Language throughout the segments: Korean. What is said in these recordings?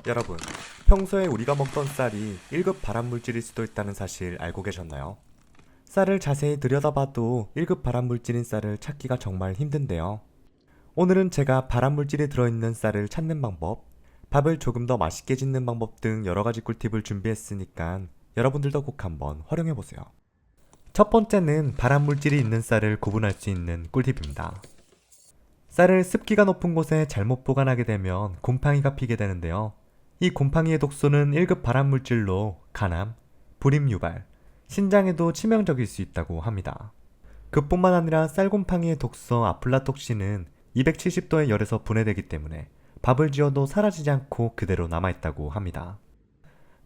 여러분, 평소에 우리가 먹던 쌀이 1급 발암물질일 수도 있다는 사실 알고 계셨나요? 쌀을 자세히 들여다봐도 1급 발암물질인 쌀을 찾기가 정말 힘든데요. 오늘은 제가 발암물질이 들어있는 쌀을 찾는 방법, 밥을 조금 더 맛있게 짓는 방법 등 여러가지 꿀팁을 준비했으니까 여러분들도 꼭 한번 활용해보세요. 첫 번째는 발암물질이 있는 쌀을 구분할 수 있는 꿀팁입니다. 쌀을 습기가 높은 곳에 잘못 보관하게 되면 곰팡이가 피게 되는데요. 이 곰팡이의 독소는 1급 발암물질로 간암, 불임 유발, 신장에도 치명적일 수 있다고 합니다. 그뿐만 아니라 쌀곰팡이의 독소 아플라톡신은 270도의 열에서 분해되기 때문에 밥을 지어도 사라지지 않고 그대로 남아있다고 합니다.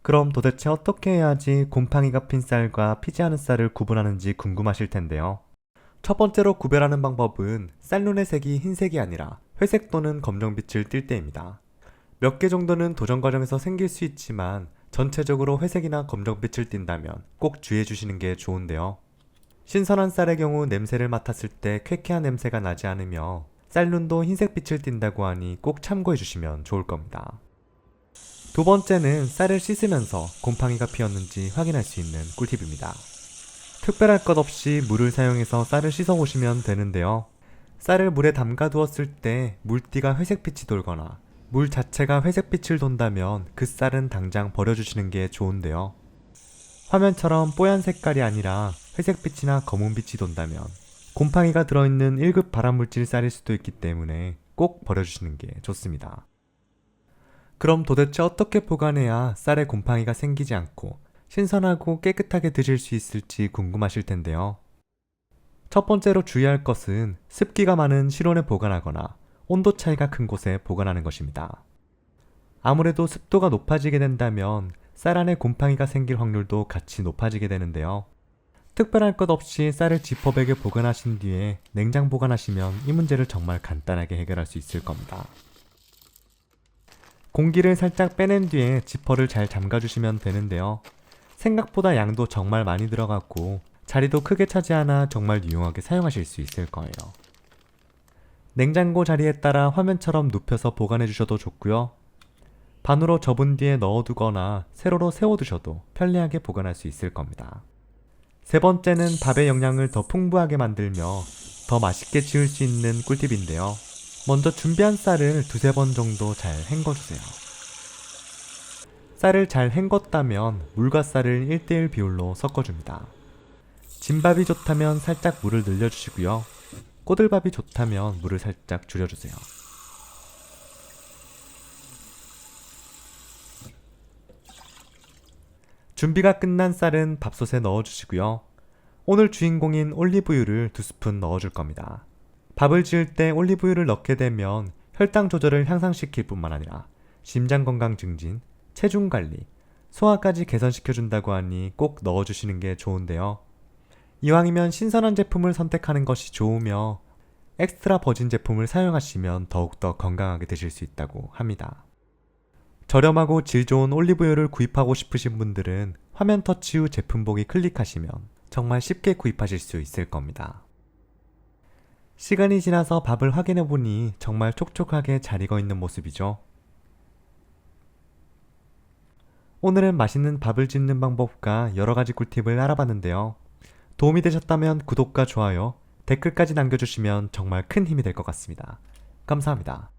그럼 도대체 어떻게 해야지 곰팡이가 핀 쌀과 피지 않은 쌀을 구분하는지 궁금하실 텐데요. 첫 번째로 구별하는 방법은 쌀눈의 색이 흰색이 아니라 회색 또는 검정빛을 띌 때입니다. 몇 개 정도는 도전 과정에서 생길 수 있지만 전체적으로 회색이나 검정빛을 띈다면 꼭 주의해 주시는 게 좋은데요. 신선한 쌀의 경우 냄새를 맡았을 때 쾌쾌한 냄새가 나지 않으며 쌀눈도 흰색빛을 띈다고 하니 꼭 참고해 주시면 좋을 겁니다. 두 번째는 쌀을 씻으면서 곰팡이가 피었는지 확인할 수 있는 꿀팁입니다. 특별할 것 없이 물을 사용해서 쌀을 씻어보시면 되는데요. 쌀을 물에 담가 두었을 때 물띠가 회색빛이 돌거나 물 자체가 회색빛을 돈다면 그 쌀은 당장 버려주시는 게 좋은데요. 화면처럼 뽀얀 색깔이 아니라 회색빛이나 검은빛이 돈다면 곰팡이가 들어있는 1급 발암물질 쌀일 수도 있기 때문에 꼭 버려주시는 게 좋습니다. 그럼 도대체 어떻게 보관해야 쌀에 곰팡이가 생기지 않고 신선하고 깨끗하게 드실 수 있을지 궁금하실 텐데요. 첫 번째로 주의할 것은 습기가 많은 실온에 보관하거나 온도 차이가 큰 곳에 보관하는 것입니다. 아무래도 습도가 높아지게 된다면 쌀 안에 곰팡이가 생길 확률도 같이 높아지게 되는데요. 특별할 것 없이 쌀을 지퍼백에 보관하신 뒤에 냉장 보관하시면 이 문제를 정말 간단하게 해결할 수 있을 겁니다. 공기를 살짝 빼낸 뒤에 지퍼를 잘 잠가주시면 되는데요. 생각보다 양도 정말 많이 들어갔고 자리도 크게 차지 않아 정말 유용하게 사용하실 수 있을 거예요. 냉장고 자리에 따라 화면처럼 눕혀서 보관해 주셔도 좋고요. 반으로 접은 뒤에 넣어두거나 세로로 세워두셔도 편리하게 보관할 수 있을 겁니다. 세 번째는 밥의 영양을 더 풍부하게 만들며 더 맛있게 지을 수 있는 꿀팁인데요. 먼저 준비한 쌀을 두세 번 정도 잘 헹궈주세요. 쌀을 잘 헹궜다면 물과 쌀을 1:1 비율로 섞어줍니다. 진밥이 좋다면 살짝 물을 늘려주시고요. 꼬들밥이 좋다면 물을 살짝 줄여주세요. 준비가 끝난 쌀은 밥솥에 넣어주시고요. 오늘 주인공인 올리브유를 2스푼 넣어줄 겁니다. 밥을 지을 때 올리브유를 넣게 되면 혈당 조절을 향상시킬 뿐만 아니라 심장 건강 증진, 체중 관리, 소화까지 개선시켜준다고 하니 꼭 넣어주시는 게 좋은데요. 이왕이면 신선한 제품을 선택하는 것이 좋으며 엑스트라 버진 제품을 사용하시면 더욱더 건강하게 드실 수 있다고 합니다. 저렴하고 질 좋은 올리브유를 구입하고 싶으신 분들은 화면 터치 후 제품 보기 클릭하시면 정말 쉽게 구입하실 수 있을 겁니다. 시간이 지나서 밥을 확인해 보니 정말 촉촉하게 잘 익어 있는 모습이죠. 오늘은 맛있는 밥을 짓는 방법과 여러가지 꿀팁을 알아봤는데요. 도움이 되셨다면 구독과 좋아요, 댓글까지 남겨주시면 정말 큰 힘이 될 것 같습니다. 감사합니다.